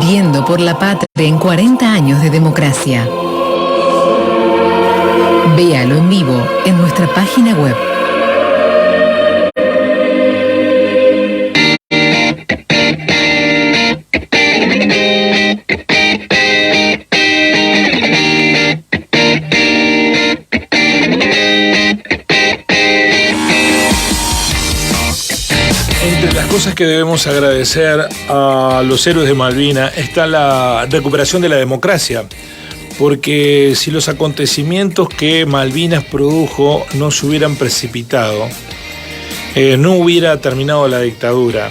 Viviendo por la patria en 40 años de democracia. Véalo en vivo en nuestra página web. Entre las cosas que debemos agradecer a los héroes de Malvinas está la recuperación de la democracia, porque si los acontecimientos que Malvinas produjo no se hubieran precipitado, no hubiera terminado la dictadura.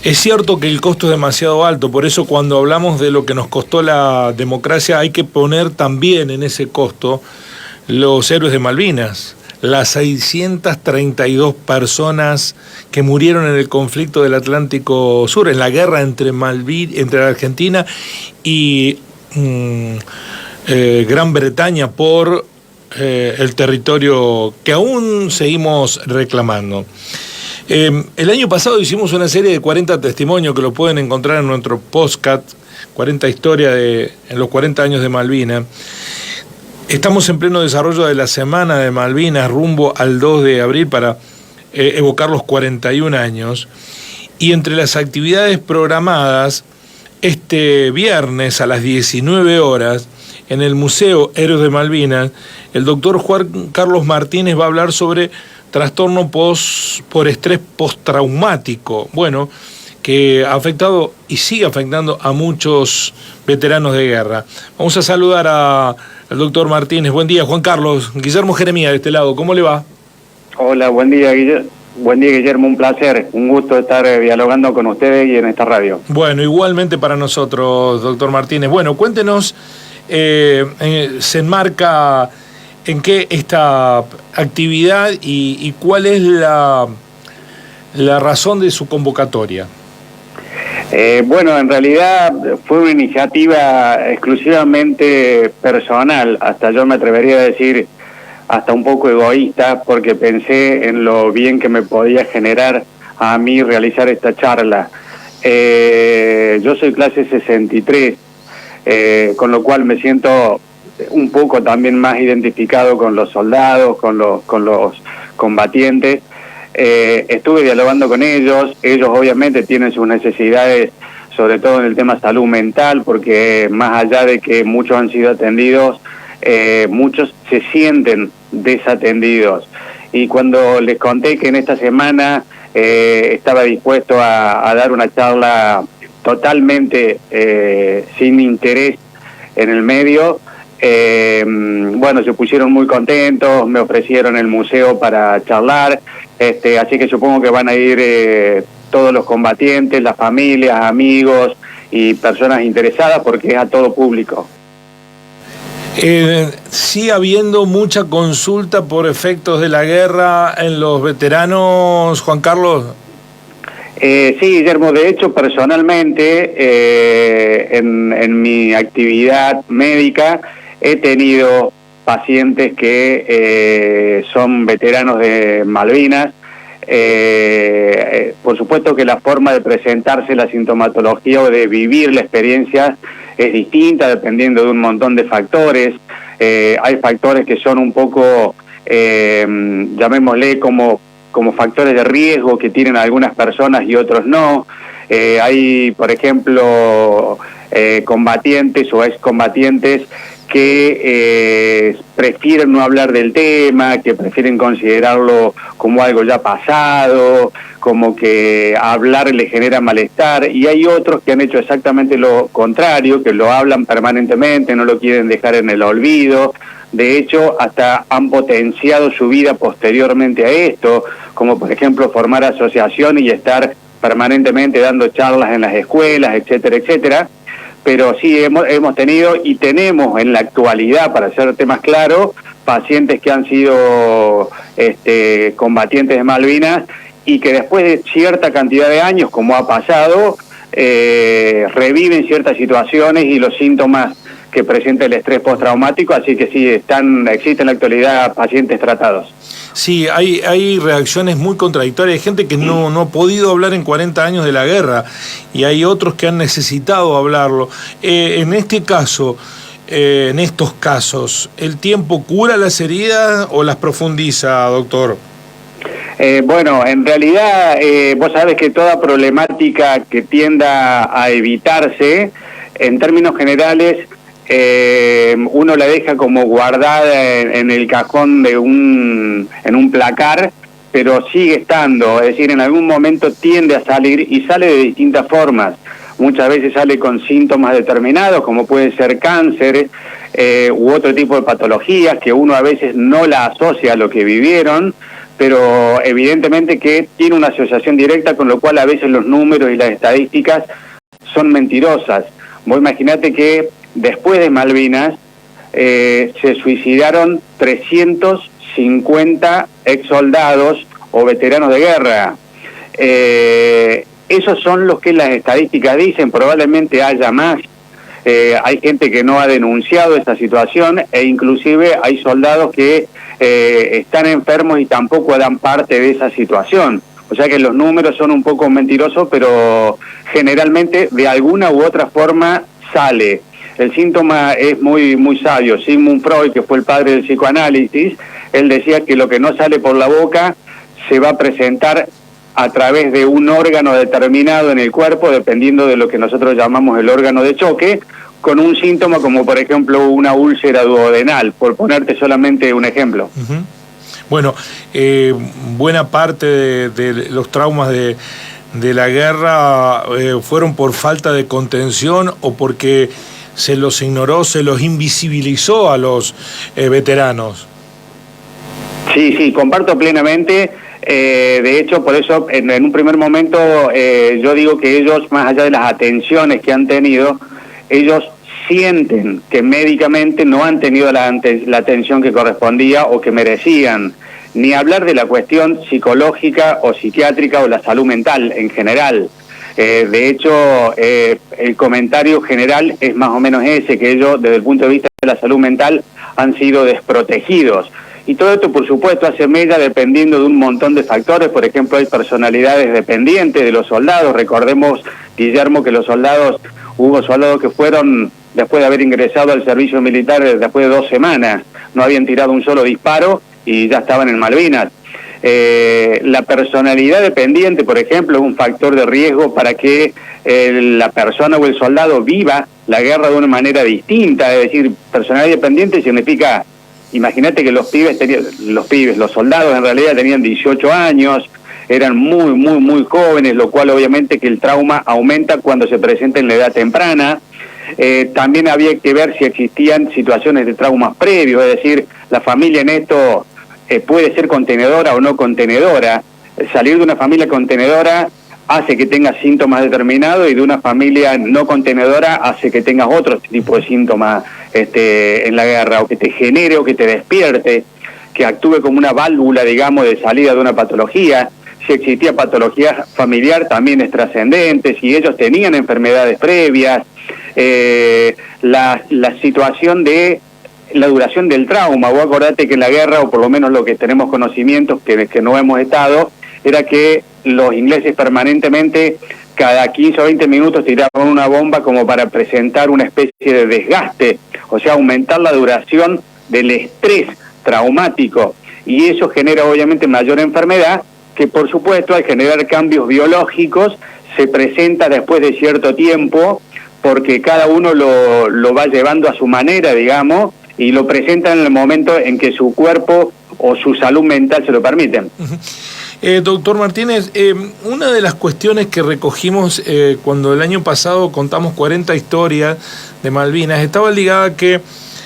Es cierto que el costo es demasiado alto, por eso cuando hablamos de lo que nos costó la democracia hay que poner también en ese costo los héroes de Malvinas. Las 632 personas que murieron en el conflicto del Atlántico Sur, en la guerra entre la Argentina y Gran Bretaña por el territorio que aún seguimos reclamando. El año pasado hicimos una serie de 40 testimonios que lo pueden encontrar en nuestro podcast, 40 historias en los 40 años de Malvinas. Estamos en pleno desarrollo de la Semana de Malvinas, rumbo al 2 de abril para evocar los 41 años. Y entre las actividades programadas, este viernes a las 19 horas, en el Museo Héroes de Malvinas, el doctor Juan Carlos Martínez va a hablar sobre trastorno por estrés postraumático. Bueno, que ha afectado y sigue afectando a muchos veteranos de guerra. Vamos a saludar al doctor Martínez. Buen día, Juan Carlos. Guillermo Jeremía, de este lado. ¿Cómo le va? Hola, buen día, Guillermo. Un placer. Un gusto estar dialogando con ustedes y en esta radio. Bueno, igualmente para nosotros, doctor Martínez. Bueno, cuéntenos, se enmarca en qué esta actividad y cuál es la razón de su convocatoria. Bueno, en realidad fue una iniciativa exclusivamente personal, hasta yo me atrevería a decir hasta un poco egoísta, porque pensé en lo bien que me podía generar a mí realizar esta charla. Yo soy clase 63, con lo cual me siento un poco también más identificado con los soldados, con los combatientes. Estuve dialogando con ellos obviamente tienen sus necesidades, sobre todo en el tema salud mental, porque más allá de que muchos han sido atendidos, muchos se sienten desatendidos. Y cuando les conté que en esta semana estaba dispuesto a dar una charla totalmente sin interés en el medio, bueno, se pusieron muy contentos, me ofrecieron el museo para charlar, así que supongo que van a ir todos los combatientes, las familias, amigos y personas interesadas, porque es a todo público. ¿Sigue habiendo mucha consulta por efectos de la guerra en los veteranos, Juan Carlos? Sí, Guillermo, de hecho, personalmente, en mi actividad médica, he tenido pacientes que son veteranos de Malvinas. Por supuesto que la forma de presentarse la sintomatología o de vivir la experiencia es distinta dependiendo de un montón de factores. Hay factores que son un poco, llamémosle como factores de riesgo que tienen algunas personas y otros no. Hay, por ejemplo, combatientes o excombatientes que prefieren no hablar del tema, que prefieren considerarlo como algo ya pasado, como que hablar les genera malestar, y hay otros que han hecho exactamente lo contrario, que lo hablan permanentemente, no lo quieren dejar en el olvido. De hecho, hasta han potenciado su vida posteriormente a esto, como por ejemplo formar asociaciones y estar permanentemente dando charlas en las escuelas, etcétera, etcétera. Pero sí, hemos tenido y tenemos en la actualidad, para hacer temas claros, pacientes que han sido combatientes de Malvinas y que después de cierta cantidad de años, como ha pasado, reviven ciertas situaciones y los síntomas que presenta el estrés postraumático, así que sí, existen en la actualidad pacientes tratados. Sí, hay reacciones muy contradictorias. Hay gente que no ha podido hablar en 40 años de la guerra y hay otros que han necesitado hablarlo. En este caso, en estos casos, ¿el tiempo cura las heridas o las profundiza, doctor? Bueno, en realidad vos sabés que toda problemática que tienda a evitarse, en términos generales, uno la deja como guardada en el cajón de en un placar, pero sigue estando, es decir, en algún momento tiende a salir y sale de distintas formas. Muchas veces sale con síntomas determinados, como puede ser cáncer u otro tipo de patologías que uno a veces no la asocia a lo que vivieron, pero evidentemente que tiene una asociación directa, con lo cual a veces los números y las estadísticas son mentirosas. Vos imaginate que después de Malvinas se suicidaron 350 exsoldados o veteranos de guerra. Esos son los que las estadísticas dicen, probablemente haya más. Hay gente que no ha denunciado esta situación e inclusive hay soldados que están enfermos y tampoco dan parte de esa situación. O sea que los números son un poco mentirosos, pero generalmente de alguna u otra forma sale. El síntoma es muy sabio. Sigmund Freud, que fue el padre del psicoanálisis, él decía que lo que no sale por la boca se va a presentar a través de un órgano determinado en el cuerpo, dependiendo de lo que nosotros llamamos el órgano de choque, con un síntoma como por ejemplo una úlcera duodenal, por ponerte solamente un ejemplo. Uh-huh. Bueno, buena parte de los traumas de la guerra fueron por falta de contención o porque se los ignoró, se los invisibilizó a los veteranos. Sí, comparto plenamente. De hecho, por eso en un primer momento yo digo que ellos, más allá de las atenciones que han tenido, ellos sienten que médicamente no han tenido la atención que correspondía o que merecían, ni hablar de la cuestión psicológica o psiquiátrica o la salud mental en general. De hecho, el comentario general es más o menos ese, que ellos desde el punto de vista de la salud mental han sido desprotegidos. Y todo esto, por supuesto, hace mella dependiendo de un montón de factores. Por ejemplo, hay personalidades dependientes de los soldados. Recordemos, Guillermo, que hubo soldados que fueron, después de haber ingresado al servicio militar, después de 2 semanas, no habían tirado un solo disparo y ya estaban en Malvinas. La personalidad dependiente, por ejemplo, es un factor de riesgo para que la persona o el soldado viva la guerra de una manera distinta. Es decir, personalidad dependiente significa... Imagínate que los soldados en realidad tenían 18 años, eran muy jóvenes, lo cual obviamente que el trauma aumenta cuando se presenta en la edad temprana. También había que ver si existían situaciones de traumas previos, es decir, la familia en esto puede ser contenedora o no contenedora. Salir de una familia contenedora hace que tengas síntomas determinados y de una familia no contenedora hace que tengas otro tipo de síntomas en la guerra, o que te genere o que te despierte, que actúe como una válvula, digamos, de salida de una patología. Si existía patología familiar también es trascendente, si ellos tenían enfermedades previas, la situación de la duración del trauma. Vos acordate que en la guerra, o por lo menos lo que tenemos conocimientos, que no hemos estado, era que los ingleses permanentemente, cada 15 o 20 minutos, tiraban una bomba como para presentar una especie de desgaste, o sea, aumentar la duración del estrés traumático, y eso genera obviamente mayor enfermedad, que por supuesto al generar cambios biológicos se presenta después de cierto tiempo, porque cada uno lo va llevando a su manera, digamos, y lo presenta en el momento en que su cuerpo o su salud mental se lo permiten. Doctor Martínez, una de las cuestiones que recogimos cuando el año pasado contamos 40 historias de Malvinas estaba ligada a que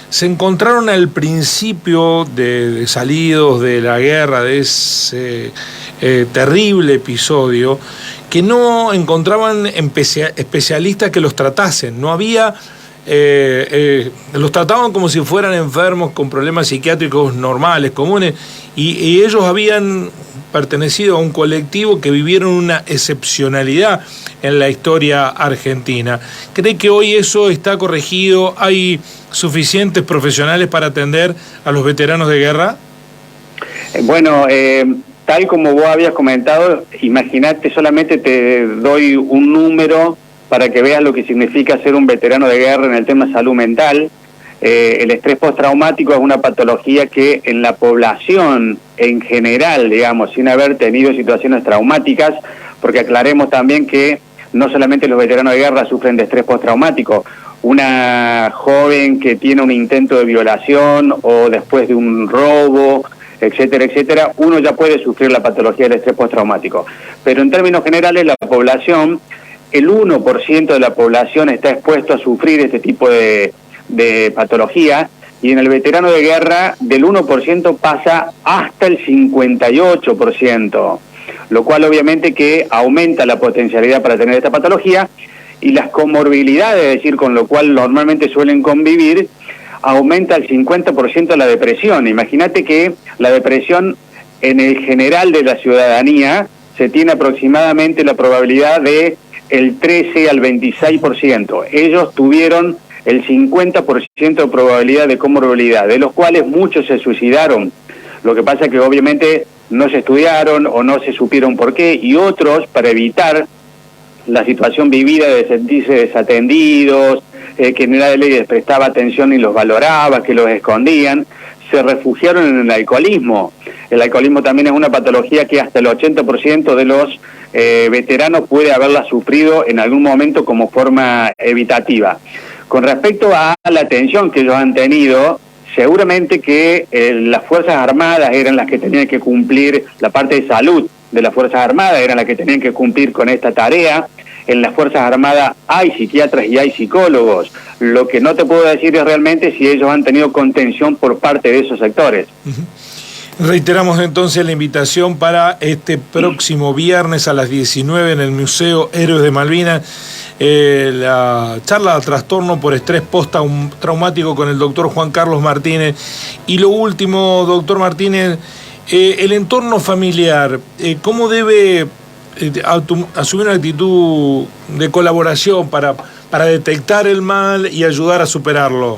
se encontraron al principio de salidos de la guerra, de ese terrible episodio, que no encontraban especialistas que los tratasen. No había los trataban como si fueran enfermos con problemas psiquiátricos normales, comunes, y ellos habían pertenecido a un colectivo que vivieron una excepcionalidad en la historia argentina. ¿Cree que hoy eso está corregido? ¿Hay suficientes profesionales para atender a los veteranos de guerra? Bueno, tal como vos habías comentado, imagínate, solamente te doy un número para que veas lo que significa ser un veterano de guerra en el tema salud mental. El estrés postraumático es una patología que en la población en general, digamos, sin haber tenido situaciones traumáticas, porque aclaremos también que no solamente los veteranos de guerra sufren de estrés postraumático. Una joven que tiene un intento de violación o después de un robo, etcétera, etcétera, uno ya puede sufrir la patología del estrés postraumático. Pero en términos generales, la población, el 1% de la población está expuesto a sufrir este tipo de patología, y en el veterano de guerra del 1% pasa hasta el 58%, lo cual obviamente que aumenta la potencialidad para tener esta patología, y las comorbilidades, es decir, con lo cual normalmente suelen convivir, aumenta el 50% la depresión. Imagínate que la depresión en el general de la ciudadanía se tiene aproximadamente la probabilidad de el 13 al 26%. Ellos tuvieron el 50% de probabilidad de comorbilidad, de los cuales muchos se suicidaron. Lo que pasa es que obviamente no se estudiaron o no se supieron por qué, y otros, para evitar la situación vivida de sentirse desatendidos, que nadie les prestaba atención y los valoraba, que los escondían, se refugiaron en el alcoholismo. El alcoholismo también es una patología que hasta el 80% de los veteranos puede haberla sufrido en algún momento como forma evitativa. Con respecto a la atención que ellos han tenido, seguramente que las Fuerzas Armadas eran las que tenían que cumplir, la parte de salud de las Fuerzas Armadas eran las que tenían que cumplir con esta tarea. En las Fuerzas Armadas hay psiquiatras y hay psicólogos. Lo que no te puedo decir es realmente si ellos han tenido contención por parte de esos sectores. Reiteramos entonces la invitación para este próximo viernes a las 19 en el Museo Héroes de Malvinas, la charla de trastorno por estrés postraumático con el doctor Juan Carlos Martínez. Y lo último, doctor Martínez, el entorno familiar, ¿cómo debe asumir una actitud de colaboración para detectar el mal y ayudar a superarlo?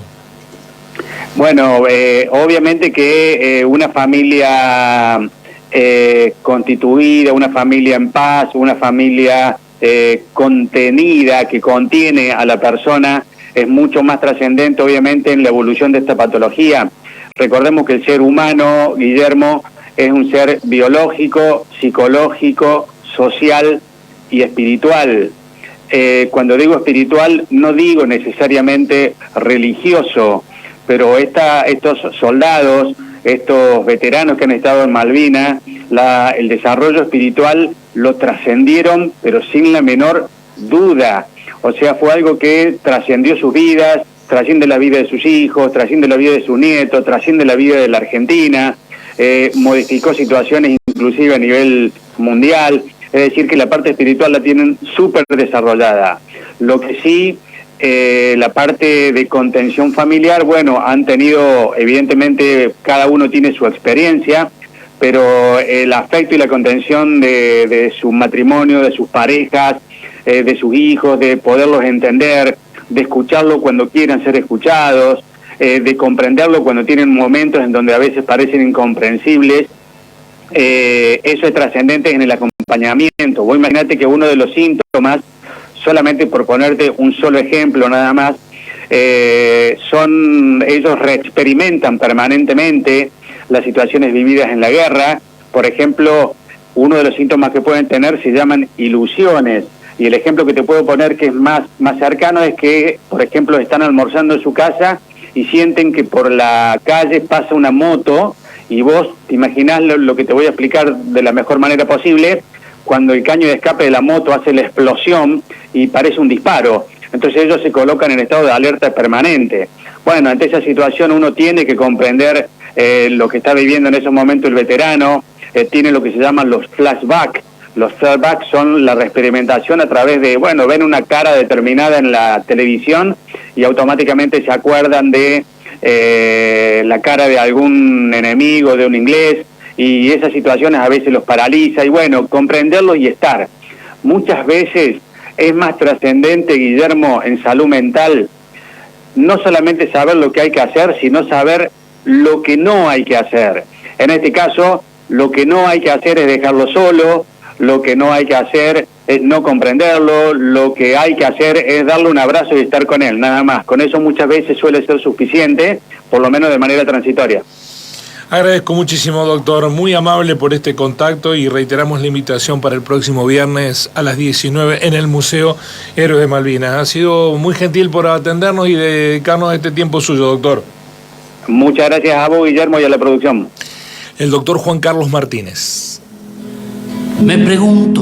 Bueno, obviamente que una familia constituida, una familia en paz, una familia contenida, que contiene a la persona, es mucho más trascendente obviamente en la evolución de esta patología. Recordemos que el ser humano, Guillermo, es un ser biológico, psicológico, social y espiritual. Cuando digo espiritual no digo necesariamente religioso, pero estos soldados, estos veteranos que han estado en Malvinas, el desarrollo espiritual lo trascendieron, pero sin la menor duda. O sea, fue algo que trascendió sus vidas, trasciende la vida de sus hijos, trasciende la vida de sus nietos, trasciende la vida de la Argentina, modificó situaciones inclusive a nivel mundial. Es decir, que la parte espiritual la tienen súper desarrollada. Lo que sí, la parte de contención familiar, bueno, han tenido, evidentemente, cada uno tiene su experiencia, pero el afecto y la contención de su matrimonio, de sus parejas, de sus hijos, de poderlos entender, de escucharlo cuando quieran ser escuchados, de comprenderlo cuando tienen momentos en donde a veces parecen incomprensibles, eso es trascendente en el acompañamiento. Vos imaginate que uno de los síntomas, solamente por ponerte un solo ejemplo nada más, ellos reexperimentan permanentemente las situaciones vividas en la guerra. Por ejemplo, uno de los síntomas que pueden tener se llaman ilusiones, y el ejemplo que te puedo poner que es más cercano es que, por ejemplo, están almorzando en su casa y sienten que por la calle pasa una moto, y vos te imaginás lo que te voy a explicar de la mejor manera posible, cuando el caño de escape de la moto hace la explosión y parece un disparo. Entonces ellos se colocan en estado de alerta permanente. Bueno, ante esa situación uno tiene que comprender lo que está viviendo en esos momentos el veterano. Tiene lo que se llaman los flashbacks. Los flashbacks son la reexperimentación a través de, bueno, ven una cara determinada en la televisión y automáticamente se acuerdan de la cara de algún enemigo, de un inglés, y esas situaciones a veces los paraliza, y bueno, comprenderlos y estar. Muchas veces es más trascendente, Guillermo, en salud mental, no solamente saber lo que hay que hacer, sino saber lo que no hay que hacer. En este caso, lo que no hay que hacer es dejarlo solo, lo que no hay que hacer es no comprenderlo, lo que hay que hacer es darle un abrazo y estar con él, nada más. Con eso muchas veces suele ser suficiente, por lo menos de manera transitoria. Agradezco muchísimo, doctor, muy amable por este contacto, y reiteramos la invitación para el próximo viernes a las 19 en el Museo Héroes de Malvinas. Ha sido muy gentil por atendernos y dedicarnos este tiempo suyo, doctor. Muchas gracias a vos, Guillermo, y a la producción. El doctor Juan Carlos Martínez. Me pregunto,